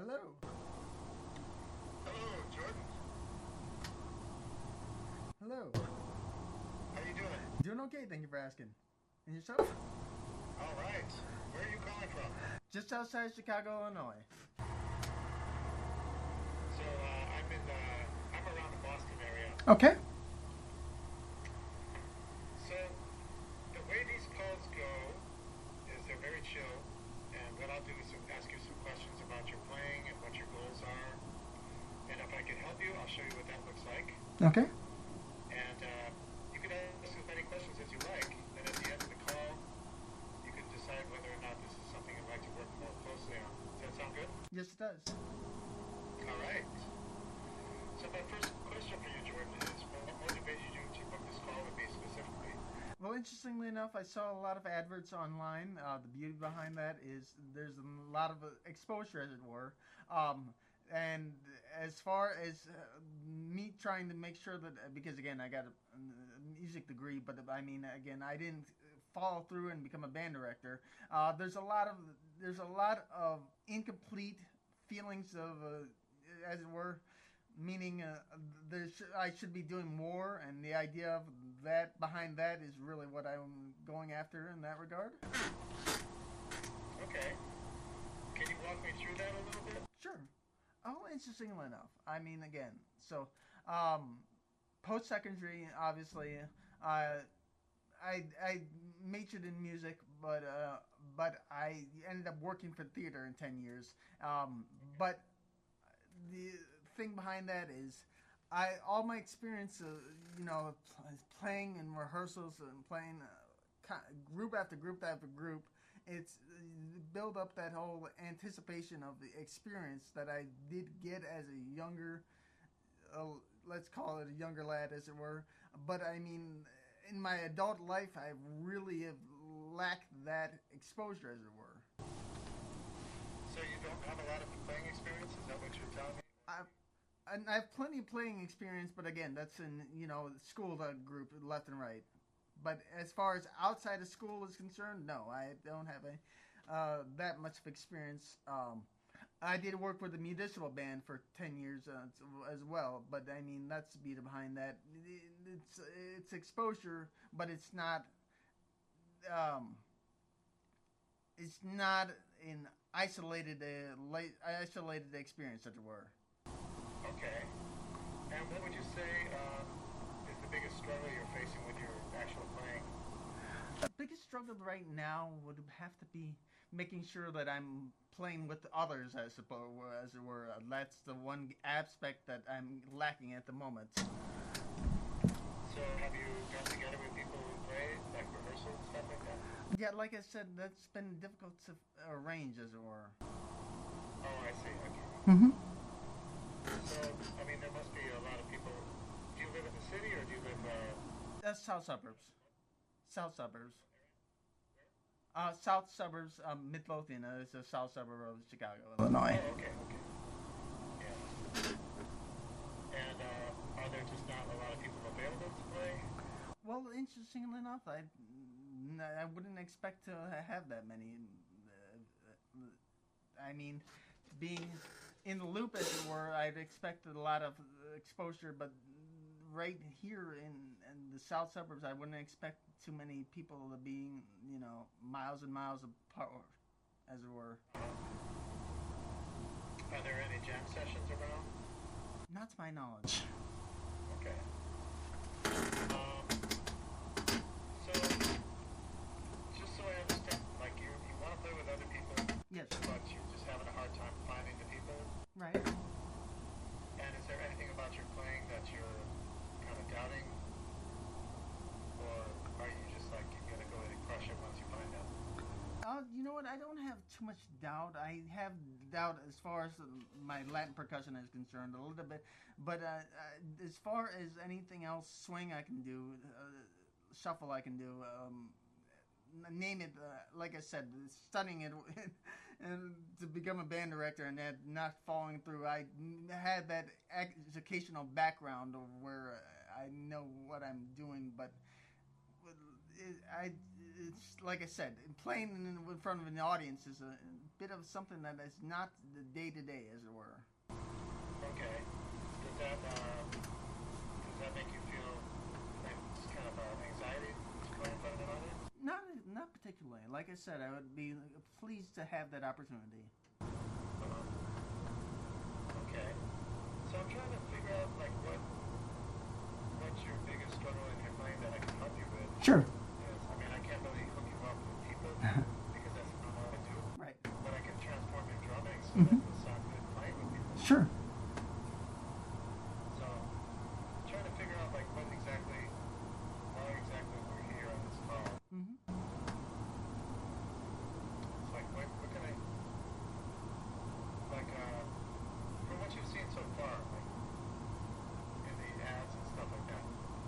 Hello. Hello, Jordan. Hello. How you doing? Doing okay, thank you for asking. And yourself? All right. Where are you calling from? Just outside Chicago, Illinois. So I'm around the Boston area. Okay. So the way these calls go is they're very chill, and what I'll do is ask you some questions about your playing and what your goals are. And if I can help you, I'll show you what that looks like. Okay. And you can ask as many questions as you like. And at the end of the call, you can decide whether or not this is something you'd like to work more closely on. Does that sound good? Yes, it does. All right. So my first question for you, Jordan, is what motivated you to book this call with me specifically? Well, interestingly enough, I saw a lot of adverts online. The beauty behind that is there's a lot of exposure, as it were. And as far as me trying to make sure that, because again, I got a music degree, but I mean, again, I didn't follow through and become a band director. There's a lot of incomplete feelings of, as it were, meaning I should be doing more, and the idea of that behind that is really what I'm going after in that regard. Okay. Can you walk me through that a little bit? Sure. Oh, interestingly enough, I mean, again, so post-secondary, obviously, I majored in music, but I ended up working for theater in 10 years. But the thing behind that is all my experience, playing in rehearsals and playing group after group after group, it's build up that whole anticipation of the experience that I did get as a younger, let's call it a younger lad, as it were. But I mean, in my adult life, I really have lacked that exposure, as it were. So you don't have a lot of playing experience? Is that what you're telling me? I have plenty of playing experience, but again, that's in, school group, left and right. But as far as outside of school is concerned, no, I don't have that much of experience. I did work with a municipal band for 10 years as well, but I mean, that's the beauty behind that. It's exposure, but it's not an isolated experience, as it were. Okay. And what would you say is the biggest struggle you're facing with your actual playing? The biggest struggle right now would have to be making sure that I'm playing with others, I suppose, as it were. That's the one aspect that I'm lacking at the moment. So have you got together with people who play, like rehearsal and stuff like that? Yeah, like I said, that's been difficult to arrange, as it were. Oh, I see. Okay. Mm-hmm. So, I mean, there must be a lot of people. Do you live in the city or do you live... That's south suburbs. South suburbs. South suburbs, Midlothian is a south suburb of Chicago, Illinois. Oh, okay. Yeah. And are there just not a lot of people available to play? Well, interestingly enough, I wouldn't expect to have that many. I mean, being in the loop, as it were, I'd expected a lot of exposure, but right here in the south suburbs, I wouldn't expect too many people to be, miles and miles apart, as it were. Are there any jam sessions around? Not to my knowledge. Okay. So, just so I understand, like you want to play with other people, Yes. but you're just having a hard time finding the people? Right. And is there anything about your playing that you're kind of doubting? Or are you just like, you're going to go ahead and crush it once you find out? You know what? I don't have too much doubt. I have doubt as far as my Latin percussion is concerned, a little bit. But as far as anything else, swing I can do, shuffle I can do, name it, like I said, studying it and to become a band director and that not following through. I had that educational background of where I know what I'm doing, but it's like I said, playing in front of an audience is a bit of something that is not the day to day, as it were. Okay. Does that make you feel like it's kind of anxiety to play in front of an audience? Not particularly. Like I said, I would be pleased to have that opportunity. Okay. So I'm trying to figure out like what's your biggest struggle in your playing that I can help you with. Sure. Yes, I mean I can't really hook you up with people because that's not what I do. Right. But I can transform your drumming so Mhm. that you'll sound good playing with people. Sure. So I'm trying to figure out like why exactly we're here on this call. Mm-hmm. It's like what can I like from what you've seen so far, like in the ads and stuff like that.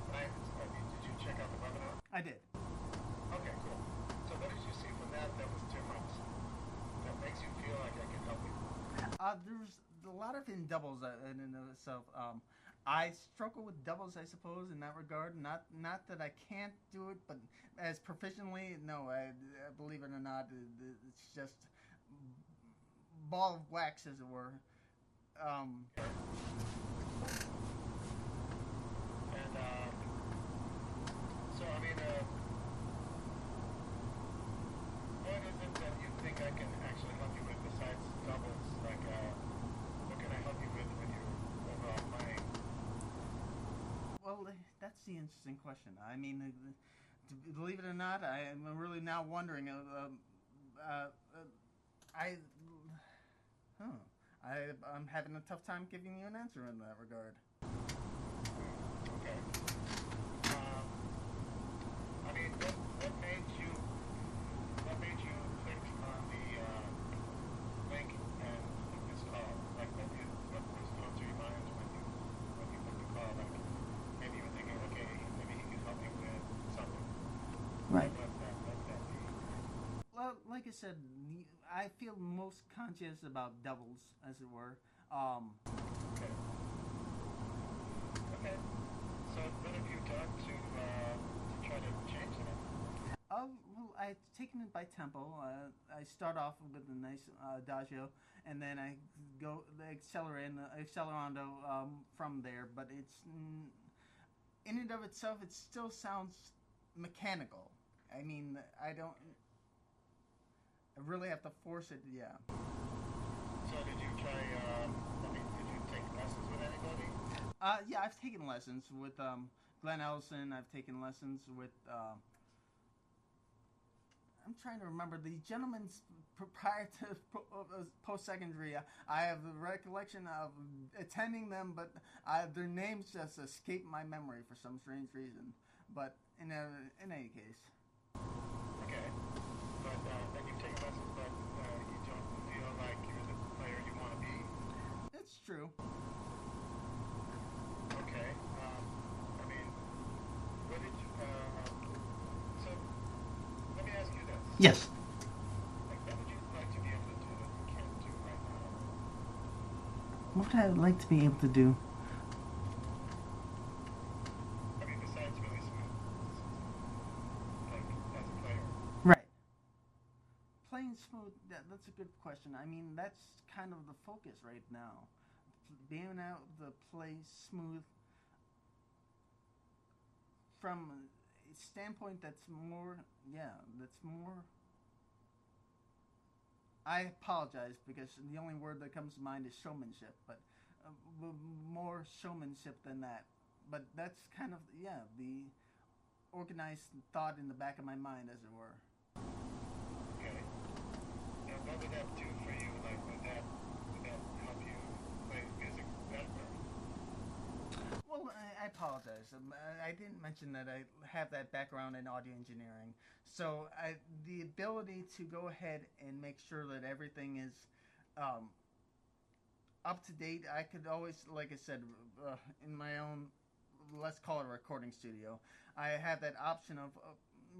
Did you check out the webinar? I did. Okay, cool. So what did you see from that was different? That makes you feel like I can help you? There's a lot of in doubles in and of itself. I struggle with doubles, I suppose, in that regard. Not that I can't do it, but as proficiently, no. I believe it or not, it's just ball of wax, as it were. And so I mean, what is it that you think I can actually help you with besides doubles? Like, what can I help you with your overall playing? Well, that's the interesting question. I mean, believe it or not, I am really now wondering. I'm having a tough time giving you an answer in that regard. Okay. I mean, what made you click on the link and book this call? Like, what was going through your mind when you booked the call? Like, maybe you were thinking, okay, maybe he can help me with something. Right. What does that mean? Well, like I said, I feel most conscious about doubles, as it were. Okay. Okay. So, what have you done to try to change that? Well, I've taken it by tempo. I start off with a nice adagio, and then I go the accelerando from there. But it's in and of itself, it still sounds mechanical. I mean, I really have to force it. Yeah. So, did you try? Did you take lessons with anybody? Yeah, I've taken lessons with Glenn Ellison. I've taken lessons with. I'm trying to remember the gentleman's prior to post-secondary. I have the recollection of attending them, but their names just escape my memory for some strange reason. But in any case. Okay. But then you've taken lessons, but you don't feel like you're the player you want to be? It's true. Okay. I mean, what did you... so, let me ask you this. Yes. Like, what would you like to be able to do that you can't do right now? What would I like to be able to do? I mean, besides really smooth, like, as a player. Right. Playing smooth, that's a good question. I mean, that's kind of the focus right now. Being able to play smooth from a standpoint that's more. I apologize because the only word that comes to mind is showmanship, but more showmanship than that. But that's kind of, the organized thought in the back of my mind, as it were. Okay. And what would that do for you? Like, would that help you play music better? Well, I apologize. I didn't mention that I have that background in audio engineering. So the ability to go ahead and make sure that everything is up to date, I could always, like I said, in my own, let's call it a recording studio, I have that option of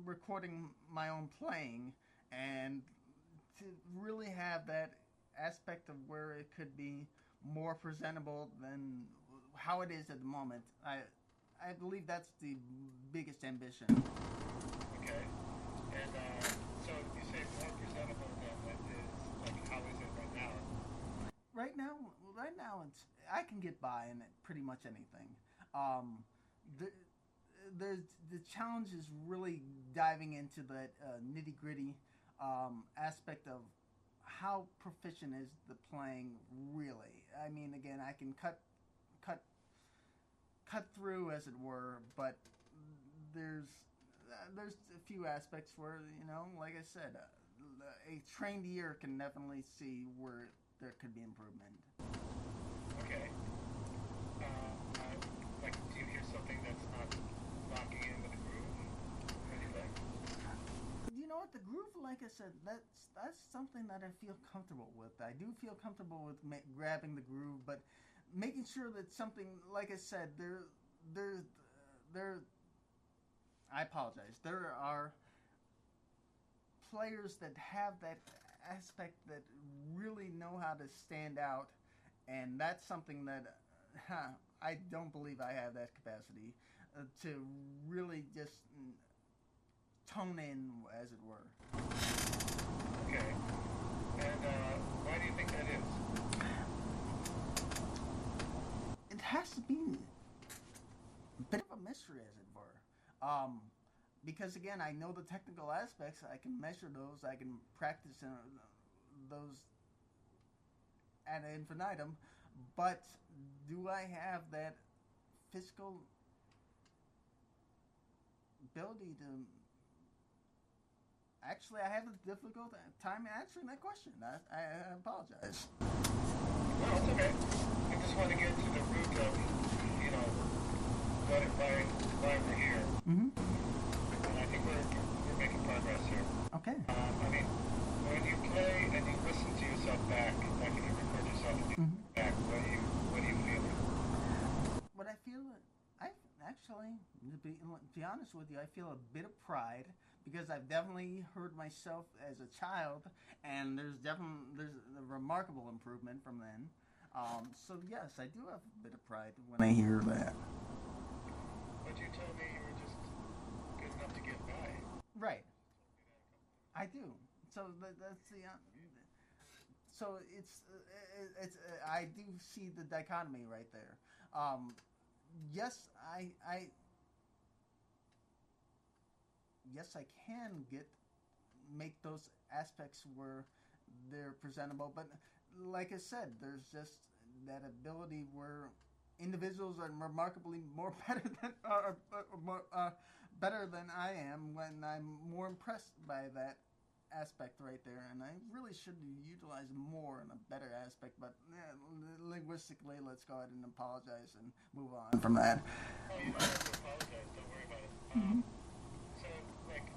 recording my own playing, and to really have that aspect of where it could be more presentable than how it is at the moment. I believe that's the biggest ambition. Okay. And can get by in pretty much anything. Um, the, the challenge is really diving into that nitty gritty aspect of how proficient is the playing really. I mean, again, I can cut cut through, as it were, but there's there's a few aspects where, like I said, a trained ear can definitely see where there could be improvement. Okay. Like, do you hear something that's not locking in with the groove? What do you think? You know what, the groove, like I said, that's something that I feel comfortable with. I do feel comfortable with grabbing the groove, but making sure that something, like I said, there. I apologize. There are players that have that aspect that really know how to stand out, and that's something that I don't believe I have that capacity to really just tone in, as it were. Okay. And why do you think that is? It has to be a bit of a mystery, as it were. Because again, I know the technical aspects. I can measure those. I can practice those ad infinitum. But do I have that physical ability to? Actually, I have a difficult time answering that question. I apologize. No, it's okay. I just want to get to the root of, why we're here. Mm-hmm. And I think we're making progress here. Okay. I mean, when you play and you listen to yourself back, like if you record yourself back, what do you feel? What I feel, I actually, to be honest with you, I feel a bit of pride because I've definitely heard myself as a child, and there's a remarkable improvement from then. So yes, I do have a bit of pride when I hear that. But you told me you were just good enough to get by. Right. I do. So that's the. So it's I do see the dichotomy right there. Yes, yes, I can make those aspects where they're presentable, but like I said, there's just that ability where individuals are remarkably more better than I am when I'm more impressed by that aspect right there, and I really should utilize more in a better aspect, but linguistically, let's go ahead and apologize and move on from that. Oh, you don't have to apologize. Don't worry about it. So, like,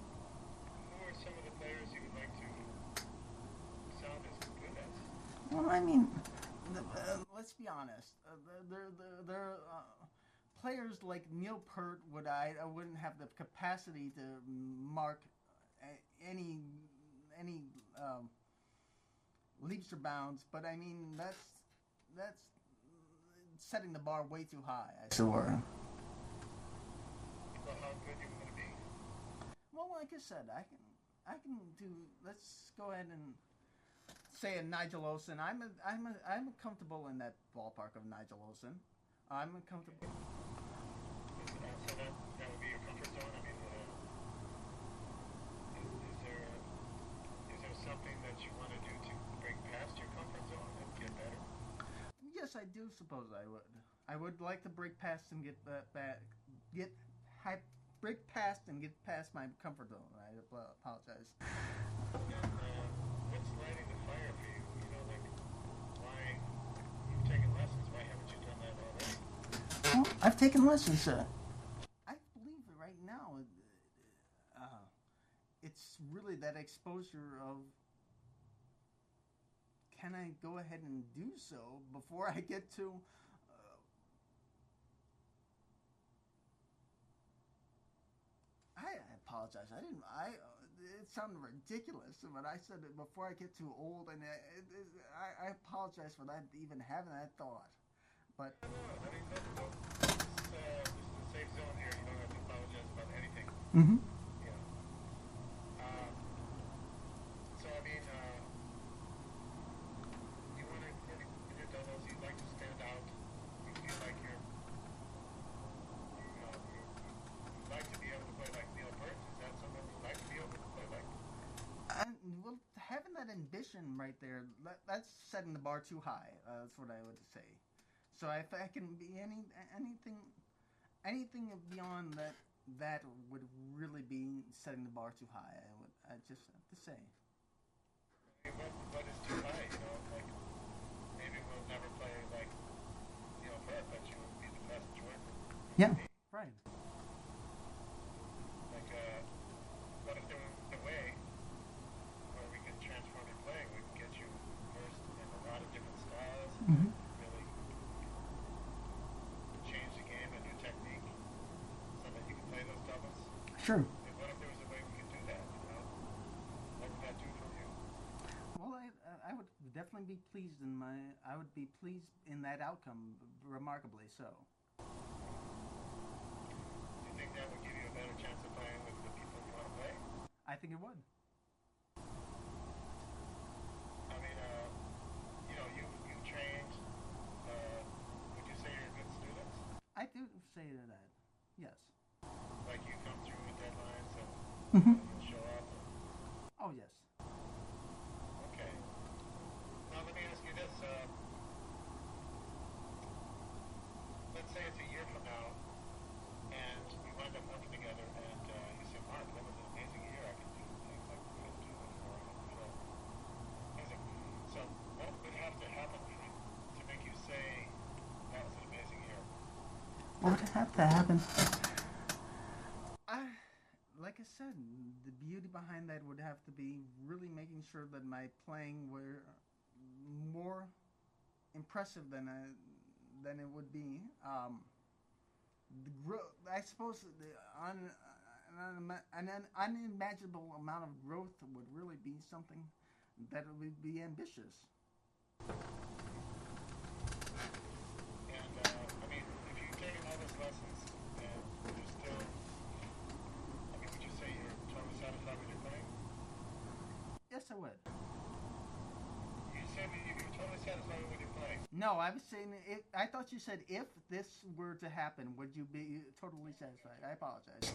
who are some of the players you would like to sound as good as? Well, I mean, let's be honest. There players like Neil Peart I wouldn't have the capacity to mark any leaps or bounds. But I mean, that's setting the bar way too high. Sure. So how good you want to be? Well, like I said, I can do. Let's go ahead and say a Nigel Olsen. I'm comfortable in that ballpark of Nigel Olsen. I'm comfortable. So that would be your comfort zone. I mean, is there something that you want to do to break past your comfort zone and get better? Yes, I do suppose I would. I would like to break past and get break past and get past my comfort zone. I apologize. And what's lighting the fire for you? Like, why you've taken lessons? Why haven't you done that already? Well, I've taken lessons. I believe that right now, it's really that exposure of, can I go ahead and do so before I get to I apologize. It sounded ridiculous when I said it before I get too old, and I apologize for that, even having that thought. But no, I mean, this is a safe zone here. You don't have to apologize about anything. Mm-hmm. Yeah. So I mean, you want to, in your demos, you'd like to stand out musician right there, that's setting the bar too high. That's what I would say. So if I can be anything beyond that would really be setting the bar too high. I just have to say. What is too high? You know, like maybe we'll never play like Harp, but you will be the best joint. Yeah, right. Like, what if there was a way where we can transform your playing? We can get you versed in a lot of different styles, Mm-hmm. really change the game and your technique so that you can play those doubles. Sure. And what if there was a way we could do that? You know, what would that do for you? Well, I would definitely be pleased I would be pleased in that outcome, remarkably so. Do you think that would give you a better chance of playing with the people you want to play? I think it would. I mean, you trained. Would you say you're a good student? I do say that. Yes. Like you come through with deadlines and Mm-hmm. you'll show up. Oh yes. Okay. Now let me ask you this. Let's say it's a year from now, and we wind up working together, and you say, Mark, that was an amazing year. I could do things I couldn't do before. Amazing. So what would have to happen to make you say that was an amazing year? What would have to happen? Like I said, the beauty behind that would have to be really making sure that my playing were more impressive than it would be. I suppose an unimaginable amount of growth would really be something that would be ambitious. And, I mean, if you've taken all those lessons and you're still, I mean, would you say you're totally satisfied with your playing? Yes, I would. You said you're totally satisfied with your playing. No, I was saying I thought you said if this were to happen, would you be totally satisfied? I apologize. So,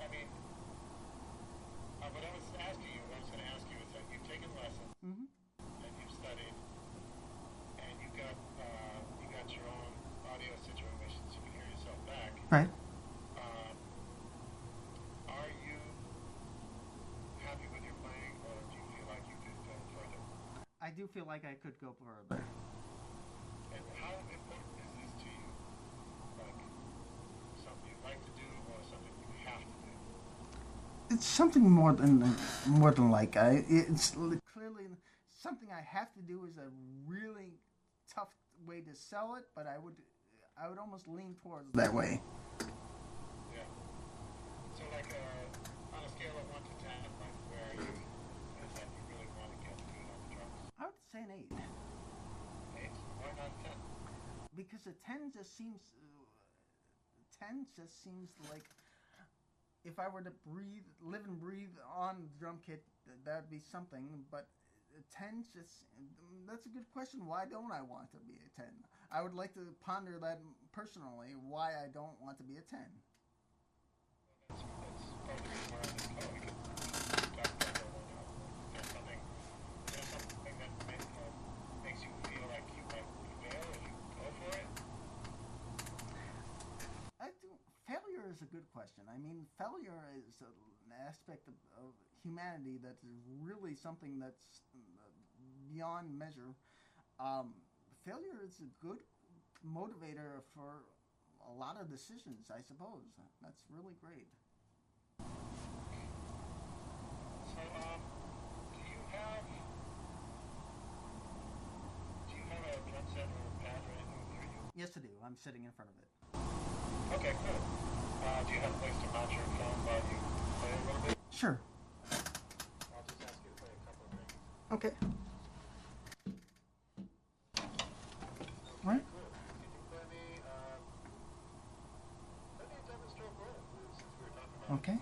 I mean, what I was asking you, what I was going to ask you is that you've taken lessons Mm-hmm. and you've studied and you got your own audio situation so you can hear yourself back. Right. Are you happy with your playing, or do you feel like you could go further? I do feel like I could go further. And how important is this to you? Like something you like to do, or something you have to do? It's something more than like. It's clearly something I have to do. Is a really tough way to sell it, but I would almost lean towards that way. Yeah. So like on a scale of 1 to 10, like where are you? Is that you really want to get good on the drums? I would say an 8. 8? Why not 10? Because a 10 just seems like if I were to live and breathe on the drum kit, that'd be something. But a 10 that's a good question. Why don't I want to be a 10? I would like to ponder that personally. Why I don't want to be a 10. That's part of the reason why I'm this call. We can talk about that one out. There's something that makes you feel like you might fail if you go for it. Failure is a good question. I mean, failure is an aspect of humanity that is really something that's beyond measure. Failure is a good motivator for a lot of decisions, I suppose. That's really great. So, do you have a drum set or a pad or anything near you? Yes, I do. I'm sitting in front of it. Okay, cool. Do you have a place to mount your phone while you play a little bit? Sure. I'll just ask you to play a couple of things. Okay. Right. Cool. Can you play me a double stroke roll, since we were talking about Okay.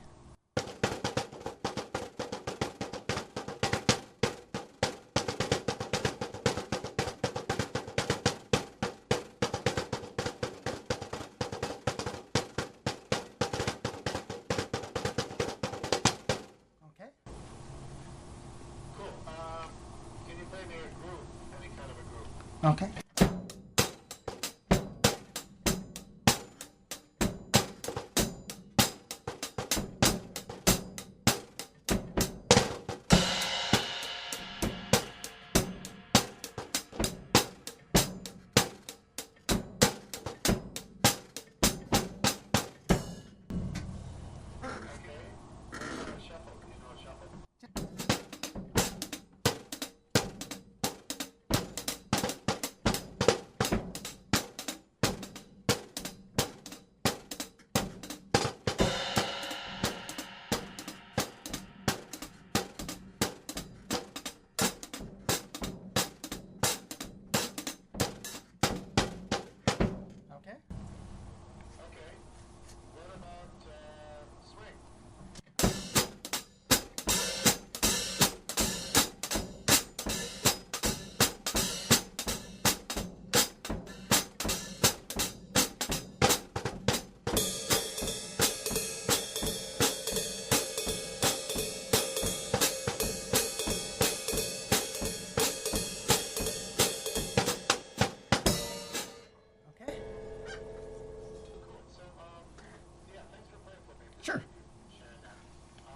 Okay. Shuffle. You know a shuffle? Okay. Okay. What about swing? Okay. Cool. So, yeah, thanks for playing for me. Sure. Sharing that. How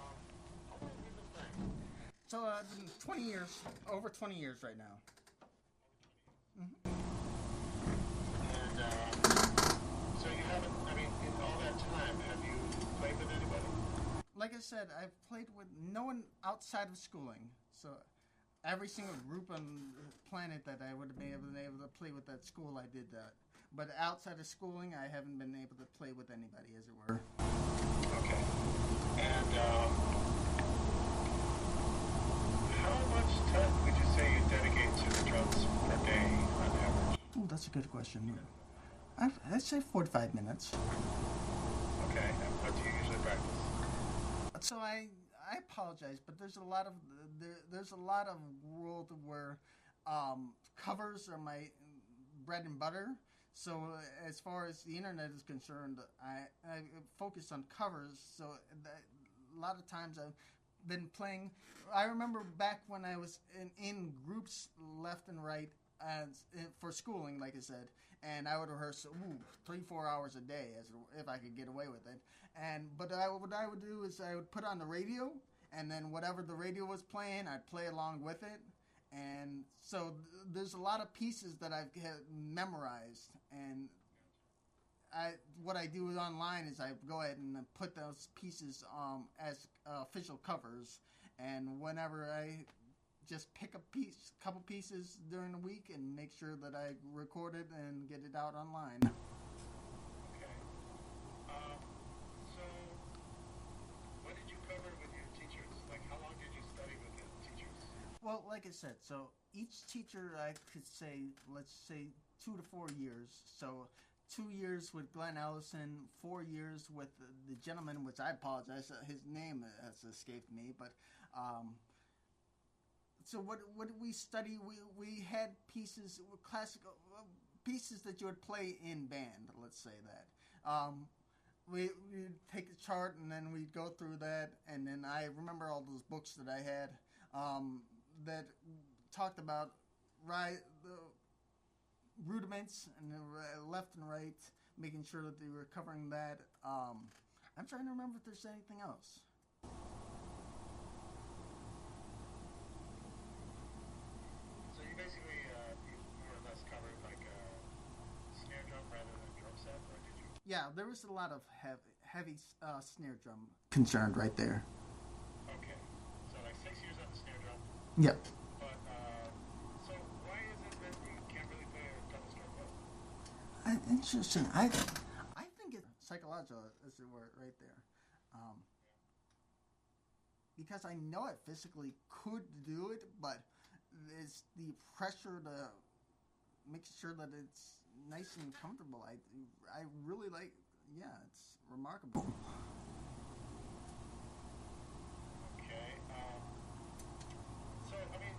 long have you been playing? So, 20 years, over 20 years right now. And so you haven't, I mean, in all that time, have you played with anybody? Like I said, I've played with no one outside of schooling. So, every single group on the planet that I would have been able to play with at school, I did that. But outside of schooling, I haven't been able to play with anybody, as it were. Okay. And how much time would you say you dedicate to the drums per day on average? Oh, that's a good question. I'd say 45 minutes. Okay. And what do you usually practice? So I apologize, but there's a lot of world where covers are my bread and butter. So as far as the internet is concerned, I focus on covers. So a lot of times I've been playing. I remember back when I was in groups left and right for schooling, like I said, and I would rehearse 3-4 hours a day if I could get away with it. But what I would do is I would put on the radio, and then whatever the radio was playing, I'd play along with it. And so there's a lot of pieces that I've memorized, and what I do online is I go ahead and put those pieces as official covers, and whenever I just pick a couple pieces during the week, and make sure that I record it and get it out online. Okay. So what did you cover with your teachers? Like, how long did you study with the teachers? Well, like I said, so each teacher I could say, let's say 2 to 4 years. So 2 years with Glenn Ellison, 4 years with the gentleman, which I apologize, his name has escaped me, but so what did we study? We had pieces, classical pieces that you would play in band, let's say that. We'd take a chart, and then we'd go through that, and then I remember all those books that I had that talked about the rudiments and the left and right, making sure that they were covering that. I'm trying to remember if there's anything else. So you basically, you more or less covered like a snare drum rather than drum set, or did you? Yeah, there was a lot of heavy snare drum concerned right there. Okay. So like 6 years on the snare drum. Yep. But, so why is it that you can't really play a double stroke bow? Interesting. I think it's psychological, as it were, right there. Because I know I physically could do it, but it's the pressure to make sure that it's nice and comfortable. I really like. Yeah, it's remarkable. Okay. So, I mean,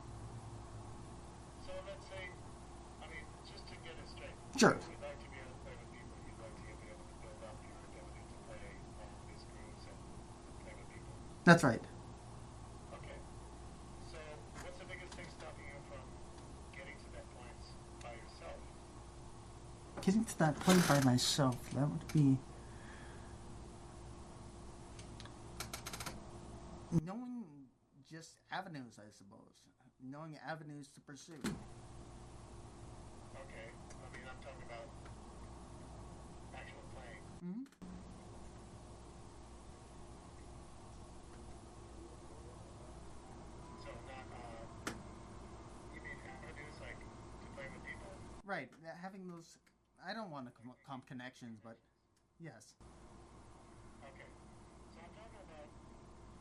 so let's say, I mean, just to get it straight. Sure. You'd like to be able to play with people. You'd like to be able to build up your ability to play all of these grooves and play with people. That's right. Okay. So, what's the biggest thing stopping you from getting to that point by yourself? that play by myself. That would be knowing just avenues, I suppose. Knowing avenues to pursue. Okay. I mean, I'm talking about actual playing. Mm-hmm. So not, you mean avenues like to play with people? Right. Having those. I don't want to comp connections, but yes. Okay. So I'm talking about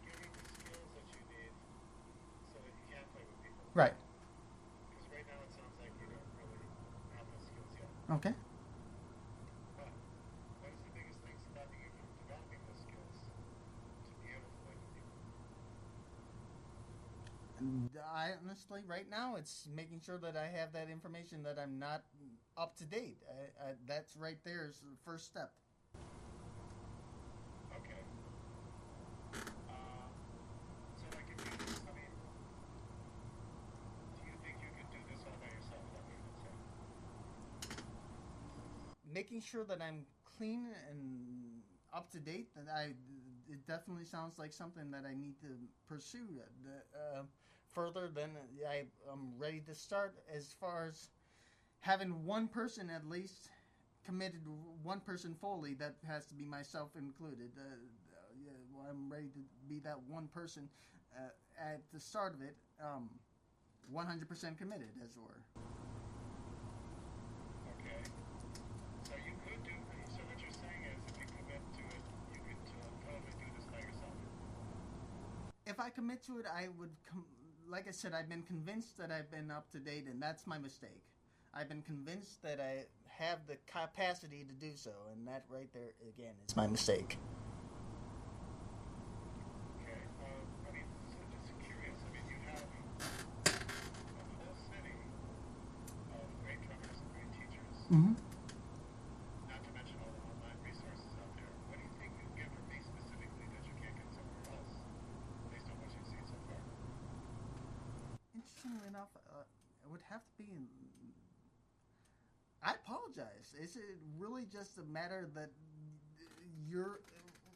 getting the skills that you need so that you can play with people. Right. Because right now it sounds like you don't really have those skills yet. Okay. But what is the biggest thing stopping you from developing those skills to be able to play with people? I honestly, right now, it's making sure that I have that information that I'm not up to date. That's right there is the first step. Okay. So like if you, I mean, do you think you could do this all by yourself? That way you say. Making sure that I'm clean and up to date. It definitely sounds like something that I need to pursue further. Than I'm ready to start as far as having one person at least committed, one person fully. That has to be myself included. I'm ready to be that one person at the start of it, 100% committed, as it were. Okay. So you could do. So what you're saying is, if you commit to it, you could totally do this by yourself. If I commit to it, I would. Like I said, I've been convinced that I've been up to date, and that's my mistake. I've been convinced that I have the capacity to do so, and that right there, again, is my mistake. Okay. I mean, so just curious. I mean, you have a whole city of great drummers and great teachers. Mm-hmm. Not to mention all the online resources out there. What do you think you get from me specifically that you can't get somewhere else, based on what you've seen so far? Interestingly enough, it would have to be I apologize. Is it really just a matter that your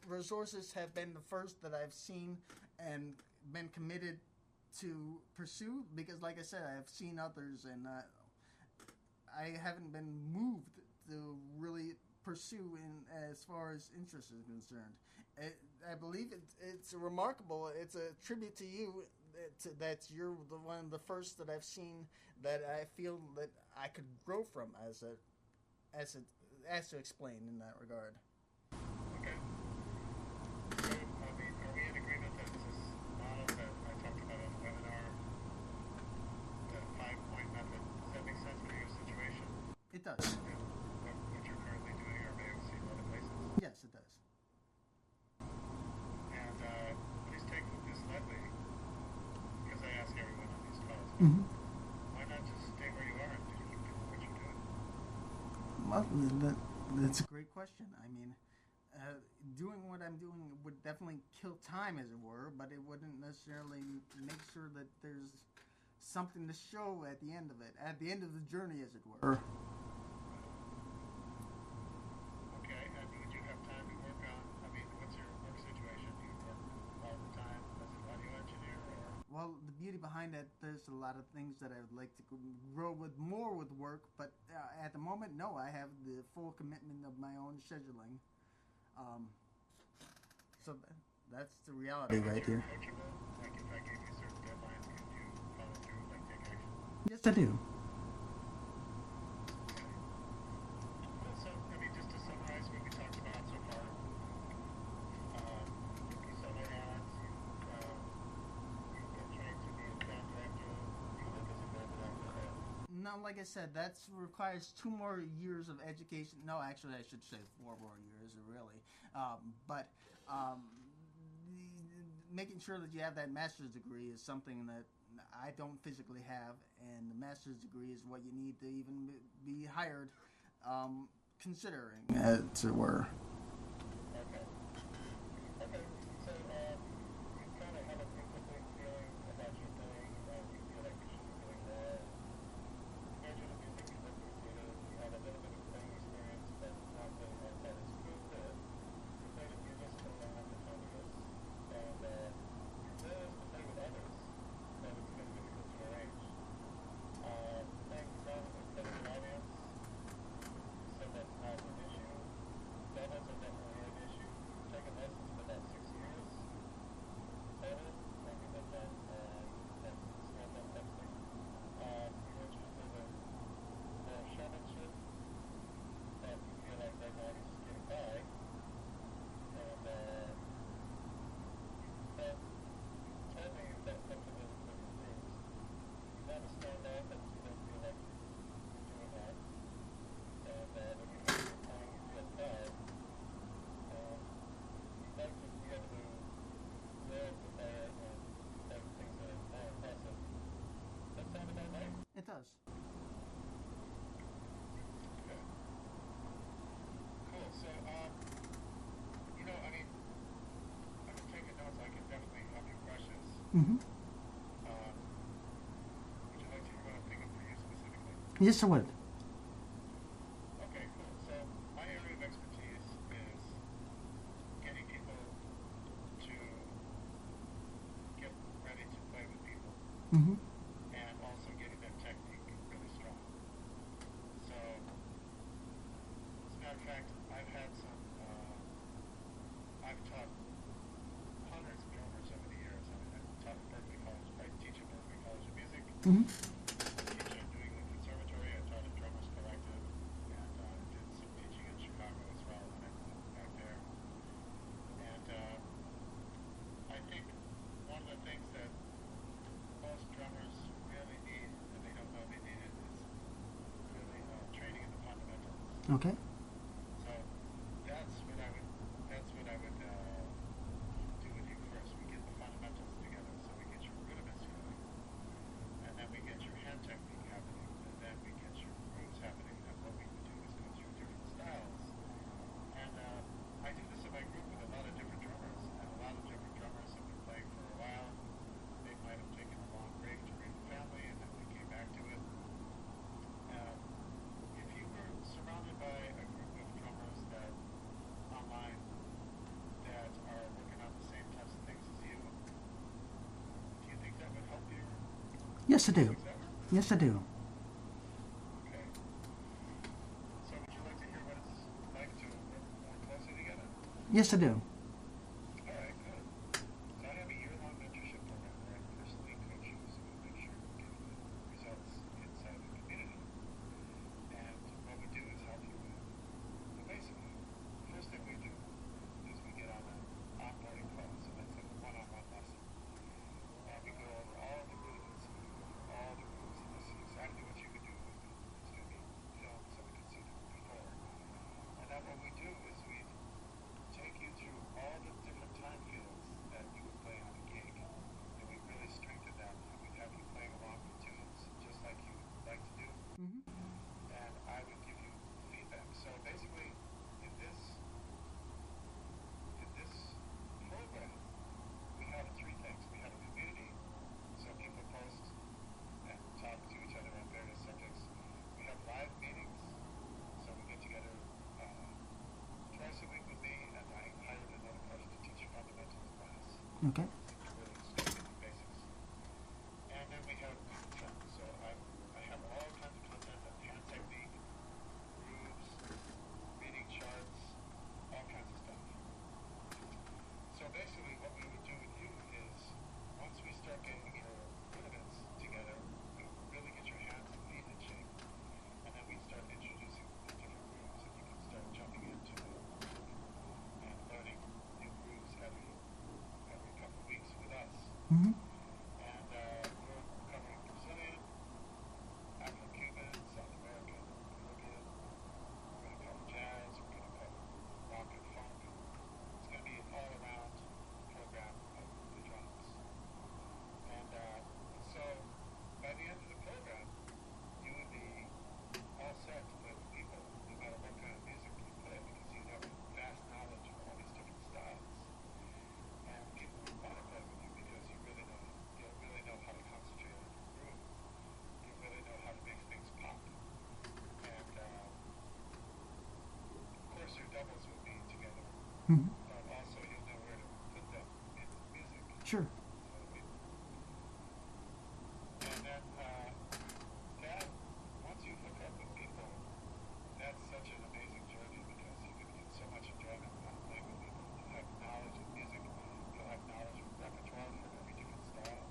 resources have been the first that I've seen and been committed to pursue? Because, like I said, I have seen others, and I haven't been moved to really pursue in as far as interest is concerned. I believe it's remarkable. It's a tribute to you that you're the one of the first that I've seen that I feel that I could grow from as to explain in that regard. Okay. So, I mean, are we in agreement that this model that I talked about on the webinar, the 5-point method, does that make sense for your situation? It does. Yeah. What you're currently doing, or maybe you've seen in other places? Yes, it does. And please take this lightly, because I ask everyone on these calls. Mm-hmm. Why not just stay where you are and keep doing what you're doing? Well, that's a great question. I mean, doing what I'm doing would definitely kill time, as it were, but it wouldn't necessarily make sure that there's something to show at the end of it, at the end of the journey, as it were. Okay, and would you have time to work on, I mean, what's your work situation? Do you work all the time as an audio engineer, or? Well, the beauty behind it, there's a lot of things that I would like to grow with more with work, but at the moment, no, I have the full commitment of my own scheduling. So that's the reality right here. Coachable? Like if I gave you certain deadlines, could you follow through, like take action? Yes, I do. Okay. Well, so, I mean, just to summarize what we talked about so far, you solo hands, you've been trained to be a band director, you work as a band director. No, like I said, that requires 2 more years of education. No, actually, I should say 4 more years, really. But making sure that you have that master's degree is something that I don't physically have, and the master's degree is what you need to even be hired, considering, as it were. Okay. Okay, so you kind of have a incomplete feeling about your playing, and you feel like you should be doing more. Compared to the music you listen to, you have a little bit of playing experience, Mm-hmm. Would you like to hear what I'm thinking for you specifically? Yes, I would. Okay, cool. So my area of expertise is getting people to get ready to play with people, Mm-hmm. and also getting their technique really strong. So, as a matter of fact, I've taught hundreds of drummers over the years. I've taught at Berklee College. I teach at Berklee College of Music. Mm-hmm. I teach at New England Conservatory. I taught at Drummers Collective, and did some teaching in Chicago as well when I moved back there. And I think one of the things that most drummers really need, and they don't know they need it, is really training in the fundamentals. Okay. So that's what I would do with you first. We get the fundamentals together, so we get your rudiments going, and then we get your hand technique happening, and then we get your grooves happening. And what we would do is go through different styles. And I do this in my group with a lot of different drummers, and a lot of different drummers have been playing for a while. They might have taken a long break to raise a family, and then they came back to it. If you were surrounded by a group of drummers that online that are working on the same types of things as you, do you think that would help you? Yes, I do. Exactly. Yes, I do. Okay. So would you like to hear what it's like to work more closely together? Yes, I do. All right, good. So I have a year-long mentorship program where I personally coach you so we make sure we're getting the results inside the community. And what we do is help you with, well, basically, the first thing we do is we get on an onboarding call. So that's like a one-on-one lesson. And we go over all the rudiments, and we go over all the rules, and this is exactly what you can do with it. It's going to be filmed so we can see them before. And then what we do is we take you through all the different time fields that you would play on a gig. And we really strengthen that, and we'd have you playing along with tunes just like you would like to do. Mm-hmm. And I would give you feedback. So basically, in this program, we have three things. We have a community, so people post and talk to each other on various subjects. We have live meetings, so we get together twice a week with me, and I hired another coach to teach you fundamentals class. Okay. Really strengthen the basics. And then we have content. So I have all kinds of content on hand technique, grooves, reading charts, all kinds of stuff. So basically what we would do with you is, once we start getting your rudiments together, we really get your hands and feet in shape. And then we start introducing the different grooves, and you can start jumping into the groove and learning new grooves every couple of weeks with us. Mm-hmm. And we're covering Brazilian, Afro-Cuban, South American, Caribbean. We're going to cover jazz. We're going to cover rock and funk. It's going to be an all-around program of the drums. And so by the end of the program, you would be all set to play with people, no matter what kind of music you play, because you have a vast knowledge of all these different styles. And people would want to play with you because you really know how to concentrate on your groove. You really know how to make things pop. And of course your doubles will be together, Mm-hmm. but also you'll know where to put them in music. Sure. And then that, once you hook up with people, that's such an amazing journey because you can get so much enjoyment out of playing with people. You'll have knowledge of music, you'll have knowledge of repertoire for every different style,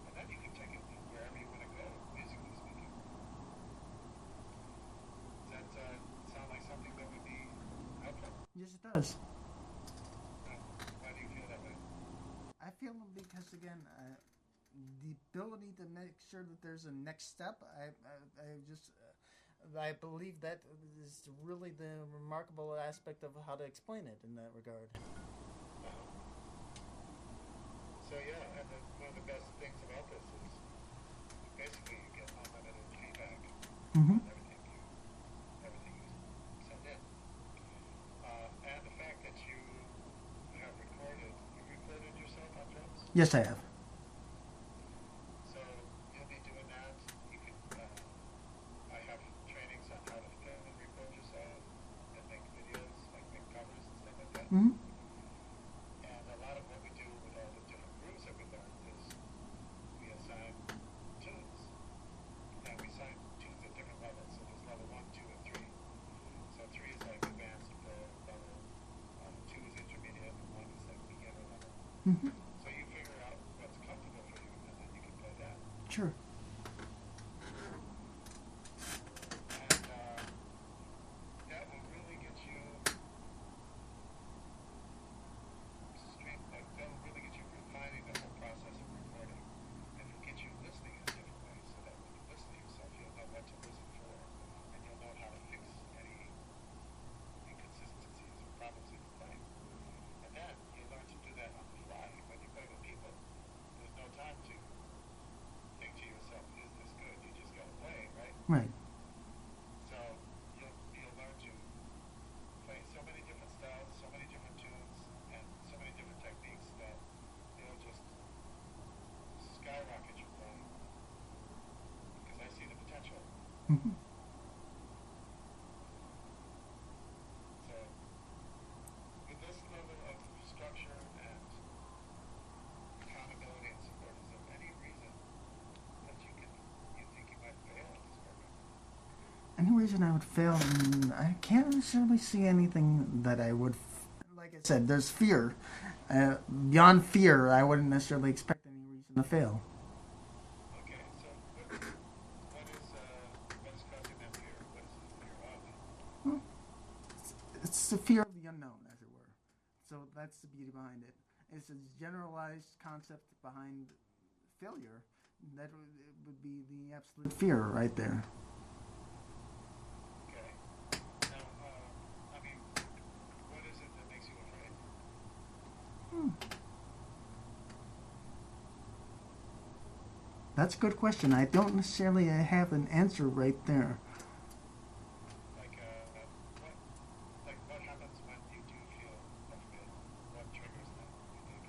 and then you can take it wherever you want to go, musically speaking. Does that sound like something that would be helpful? Yes, it does. Why do you feel that way? I feel because again, the ability to make sure that there's a next step. I believe that is really the remarkable aspect of how to explain it in that regard. So yeah, and one of the best things about this is basically you get unlimited feedback Mm-hmm. on everything you send in. And the fact that you recorded yourself on drums. Yes, I have. Mm-hmm. And a lot of what we do with all the different grooves that we learn is we assign tunes. And we assign tunes at different levels. So there's level 1, 2, and 3. So 3 is like advanced level, 2 is intermediate, and 1 is like beginner level. Mm-hmm. So you figure out what's comfortable for you, and then you can play that. Sure. And that will really get you straight, like that will really get you refining the whole process of recording. And it'll get you listening in a different way, so that when you listen to yourself, you'll know what to listen for, and you'll know how to fix any inconsistencies or problems in your playing. And then you learn to do that on the fly. When you play with people, there's no time to think to yourself, is this good? You just gotta play, right? Right. So you'll learn to play so many different styles, so many different tunes, and so many different techniques that it'll just skyrocket your playing. Because I see the potential. Mm-hmm. So with this level of structure and accountability and support, is there any reason that you think you might fail at this program? Any reason I would fail? I can't necessarily see anything that I would. Like I said, there's fear. Beyond fear, I wouldn't necessarily expect any reason to fail. Okay, so what is causing that fear? What is the fear of? Well, it's the fear of the unknown, as it were. So that's the beauty behind it. It's a generalized concept behind failure. That would be the absolute fear right there. Okay. Now, I mean, what is it that makes you afraid? That's a good question. I don't necessarily have an answer right there. Like, what happens when you do feel afraid? What triggers that, you think?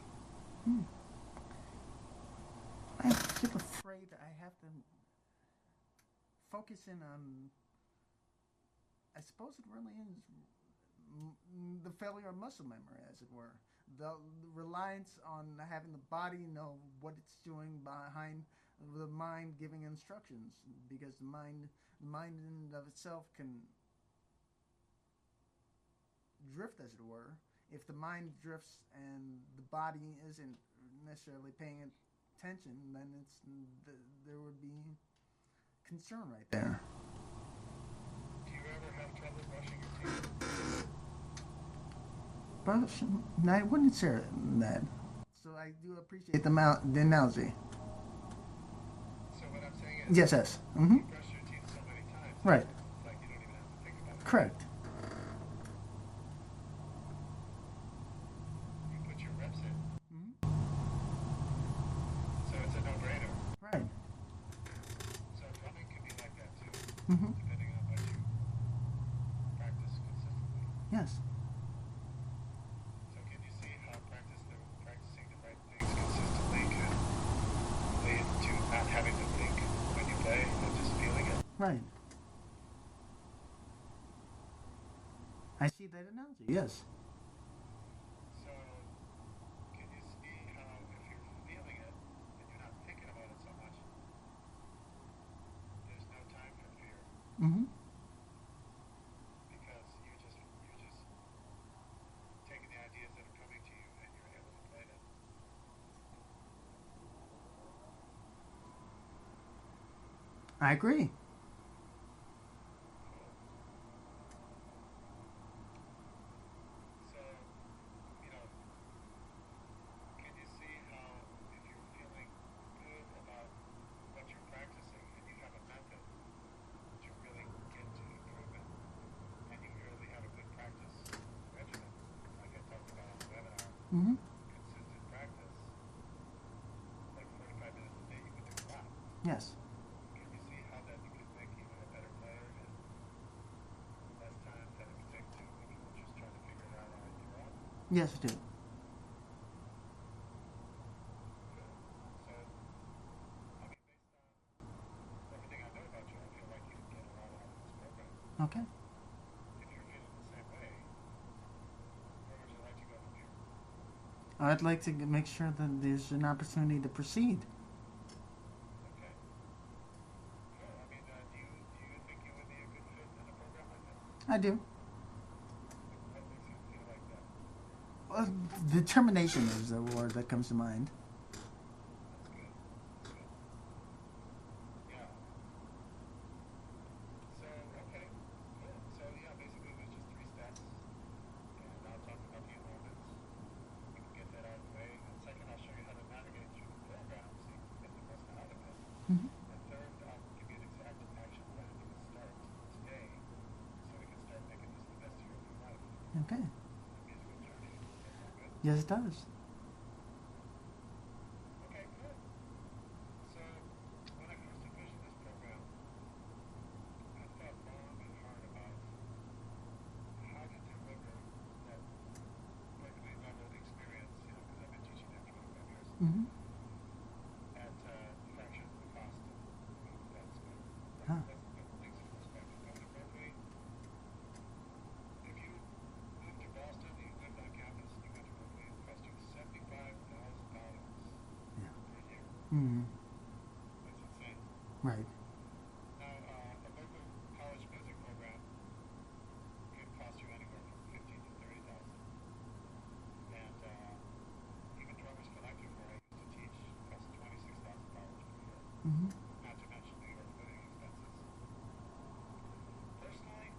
I'm just afraid I have to focus in on. I suppose it really is the failure of muscle memory, as it were. The reliance on having the body know what it's doing behind the mind giving instructions, because the mind in and of itself can drift, as it were. If the mind drifts and the body isn't necessarily paying attention, then there would be concern right there. Do you ever have trouble brushing your teeth? But I wouldn't say that. So I do appreciate the analogy. So what I'm saying is, Yes. Mm-hmm. you brush your teeth so many times, Right. it's like you don't even have to think about it. Correct. You put your reps in, Mm-hmm. so it's a no-brainer. Right. So drumming can be like that too, Mm-hmm. depending on what you practice consistently. Yes. So can you see how practicing the right things consistently can lead to not having to think when you play and just feeling it? Right. I see that analogy. Yes. So can you see how if you're feeling it and you're not thinking about it so much, there's no time for fear Mm-hmm. because you're just taking the ideas that are coming to you and you're able to play them. I agree. So, can you see how if you're feeling good about what you're practicing and you have a method to really get to improvement and you really have a good practice regimen, like I talked about on the webinar, Mm-hmm. consistent practice, like 45 minutes a day, you can do a lot. Yes. Can you see how that you could make even a better player in less time than it would take to when you were just trying to figure it out on your own? Yes, I do. Good. So, I mean, based on everything I know about you, I feel like you can get a lot out of this program. Okay. If you're feeling the same way, where would you like to go I'd like to make sure that there's an opportunity to proceed. Okay. Cool. I mean, do you think you would be a good fit in a program like that? I do. What makes you feel like that? Well, determination is the word that comes to mind. That's good. That's good. Yeah. So, okay. Cool. So, yeah, basically there's just three steps. And I'll talk about the enrollments. We can get that out of the way. And second, I'll show you how to navigate through the program so you can get the most out of it. Mm-hmm. And third, I'll give you an exact action plan you can start today so we can start making this the best year of your life. Okay. The musical journey. That sound good? Yes, it does. Okay, good. So, when I first envisioned this program, I thought long and hard about how to deliver that Berkeley level experience, you know, because I've been teaching there 25 years, Mm-hmm. at fraction of the cost of grad school. Huh. That's the things in perspective. Going to Berkeley, if you moved to Boston, you lived on campus, and you went to Berkeley, it cost you $75,000 Yeah. per year. Mm-hmm. That's insane. Right. Now, a local college music program can cost you anywhere from 15 to 30,000, and even drummers collective, where I used to teach, costs $26,000 per year. Mm-hmm. Not to mention New York living expenses. Personally,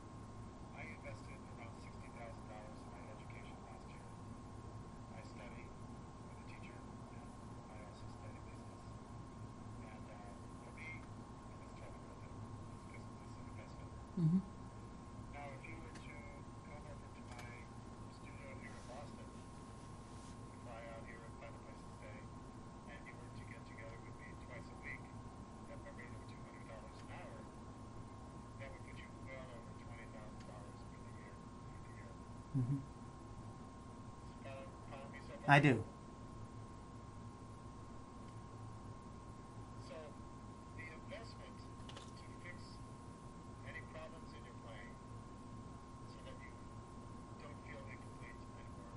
I invested around $60,000 in my education last year. I study with a teacher, and I also study business. And for me, it's totally worth it. It's because it's an investment. Mm-hmm. Now, if you were to come over to my studio here in Boston, you fly out here and find a place to stay, and you were to get together with me twice a week at my rate of $200 an hour, that would put you well over $20,000 for the year. Mm-hmm. Follow me so far? I do. So, the investment to fix any problems in your playing so that you don't feel incomplete anymore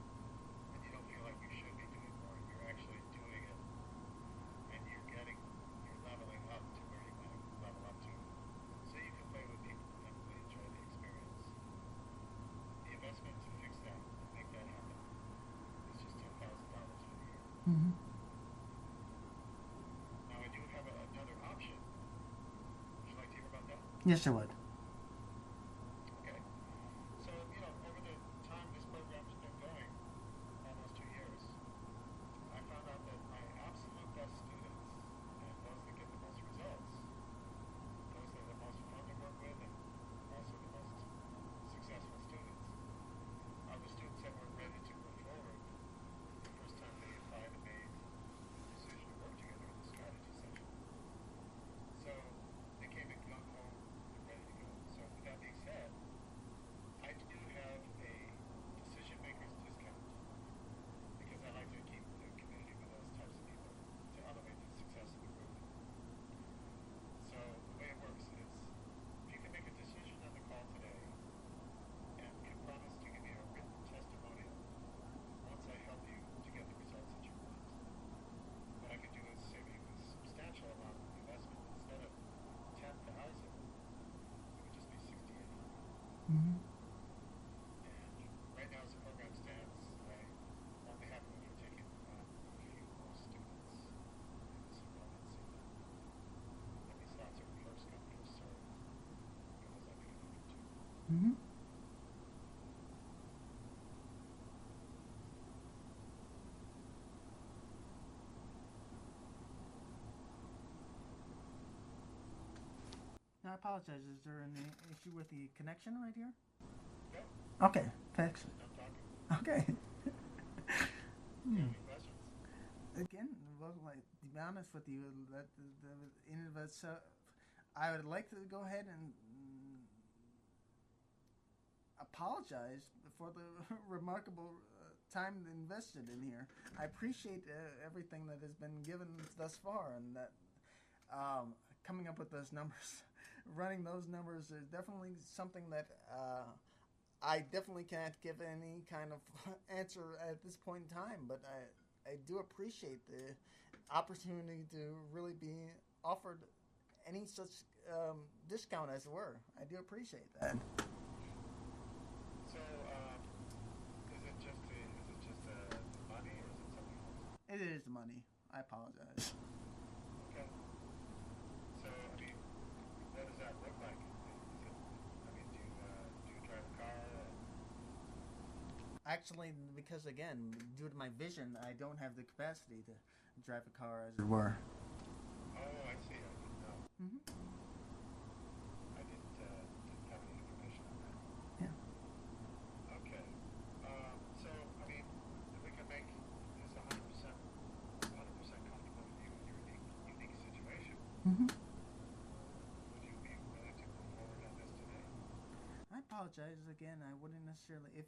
and you don't feel like you should be doing more, you're actually doing it and you're leveling up to where you want to level up to so you can play with people and really enjoy the experience. The investment to fix that and make that happen is just $10,000 for the year. Mm-hmm. Now, I do have another option. Would you like to hear about that? Yes, I would. Okay. So, you know, over the time this program's been going, almost 2 years, I found out that my absolute best students, and those that get the most results, those that are the most fun to work with, and also the most successful students, are the students that were ready to go forward the first time they applied and made the decision to work together in the strategy session. So they came in gung ho and ready to go. So with that being said, I do have a decision makers discount because I like to keep the community with those types of people to elevate the success of the group. So the way it works is if you can make a decision on the call today and can promise to give me a written testimonial once I help you to get the results that you want, what I could do is save you a substantial amount of investment. Instead of 10,000, it would just be 6,800. Mm-hmm. And right now, as the program stands, I only have room for taking on a few more students in this enrollment season. And these slots are first come, first served for those I can offer to. Mm-hmm. Now, I apologize. Is there an issue with the connection right here? No, Okay. Excellent. I'm talking. Okay. Do you have any questions? Again, well, like, to be honest with you, that in and of itself, I would like to go ahead and apologize for the remarkable time invested in here. I appreciate everything that has been given thus far, and that coming up with those numbers, running those numbers is definitely something that I definitely can't give any kind of answer at this point in time, but I do appreciate the opportunity to really be offered any such discount as it were. I do appreciate that. So, is it just money or is it something else? It is money. I apologize. Okay. So, I mean, what does that look like? Is it? I mean, do you drive a car? Or? Actually, because again, due to my vision, I don't have the capacity to drive a car, as it were. Oh, I see. I didn't know. Mm-hmm. I didn't have any information on that. Yeah. Okay. So, I mean, if we can make this 100% comfortable for you in your unique situation, Mm-hmm. would you be willing to move forward on this today? I apologize again. I wouldn't necessarily if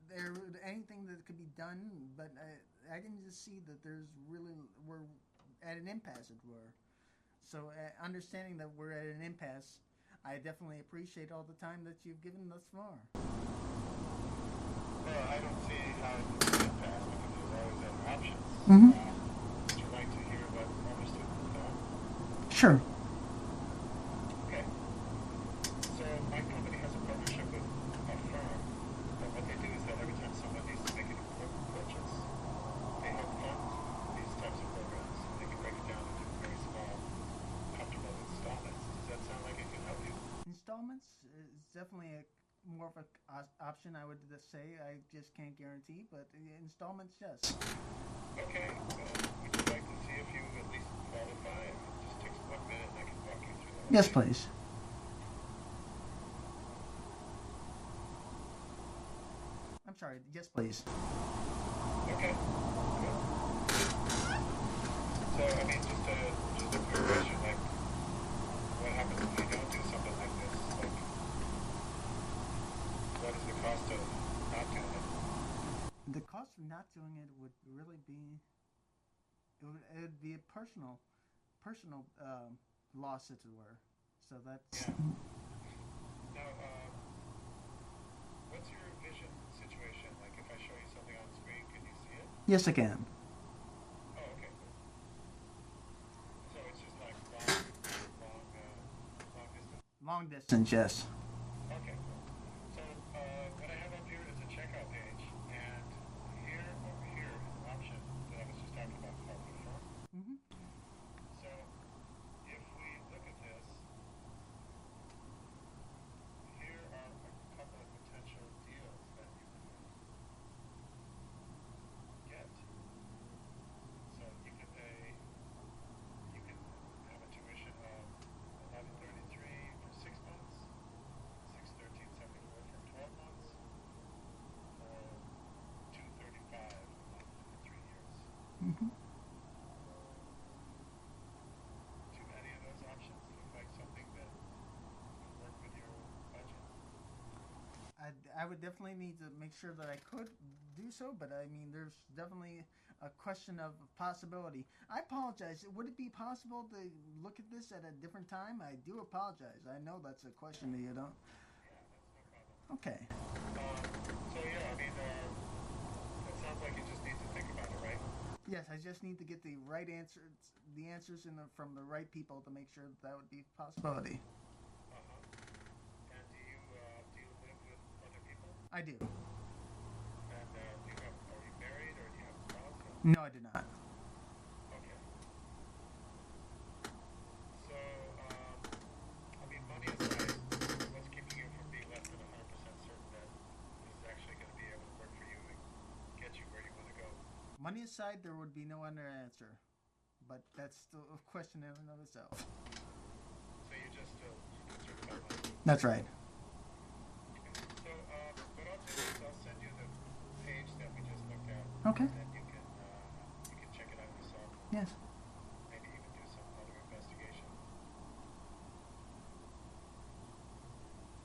there was anything that could be done, but I can just see that we're at an impasse, as it were. So understanding that we're at an impasse, I definitely appreciate all the time that you've given thus far. Well, I don't see how it could be impasse because there's always other options. Mm-hmm. Would you like to hear what other students know? Sure. Okay. So my company has a partnership with a firm, and what they do is that every time someone needs to make an important purchase, they help fund these types of programs. They can break it down into very small, comfortable installments. Does that sound like it can help you? Installments is definitely more of a option. I would just say I just can't guarantee, but installments, yes. Okay. Would you like to see if you at least qualify? It just takes 1 minute, and I can walk you through that. Yes, please. I'm sorry. Yes, please. Okay. Good. So, I mean, just a quick question, like, what happens if you don't do something like this? Like, what is the cost of not doing it? The cost of not doing it would really be it would be a personal loss, as it were. So that's Yeah. Now, what's your vision situation? Like, if I show you something on the screen, can you see it? yes, I can. Oh, okay. So it's just like long distance. Long distance, yes. Okay, cool. So what I have up here is a checkout page, and over here is an option that I was just talking about called Confirm. Mm-hmm. So if we look at this, here are a couple of potential deals that you can get. So you can have a tuition of $11.33 for 6 months, $613.74 for 12 months, or $235 a month for 3 years. Mm-hmm. Do any of those options look like something that would work with your budget? I would definitely need to make sure that I could do so, but I mean, there's definitely a question of possibility. I apologize. Would it be possible to look at this at a different time? I do apologize. I know that's a question that you don't. Yeah, that's no problem. Okay. So yeah, I mean, it sounds like you just need to think about it, right? Yes, I just need to get the right answers, from the right people to make sure that would be a possibility. Uh-huh. And do you live with other people? I do. And are you married or do you have a spouse? Or? No, I do not. Okay. So, I mean, money aside, what's keeping you from being less than 100% certain that this is actually going to be able to work for you and get you where you want to go? Money aside, there would be no other answer. But that's still a question in and of itself. So you're just still concerned about money? That's right. So what I'll do is I'll send you the page that we just looked at. Okay. And then you can check it out yourself. Yes. Maybe even do some other investigation.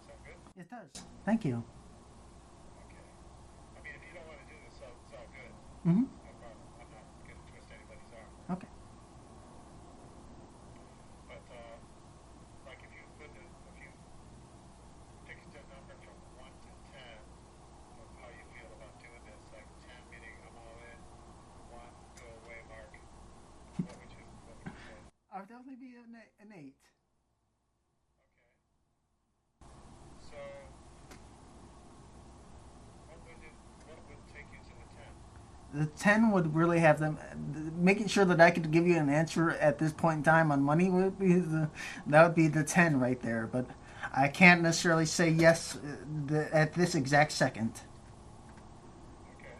Sound good? It does. Thank you. Okay. I mean, if you don't want to do this, it's all good. Mm-hmm. No problem. I'm not going to twist anybody's arm. Okay. But like if you take a number from 1 to an 8. Okay. So, what would take you to the 10? The 10 would really have them. Making sure that I could give you an answer at this point in time on money would be the 10 right there. But I can't necessarily say yes at this exact second. Okay.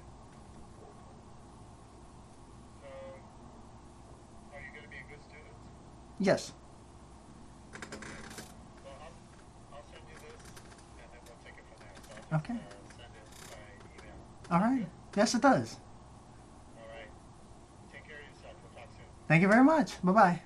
So, are you going to be a good student? Yes. Well, I'll send you this, and then we'll take it from there. So I'll just Okay. send it by email. All right. Yes, it does. All right. Take care of yourself. We'll talk soon. Thank you very much. Bye bye.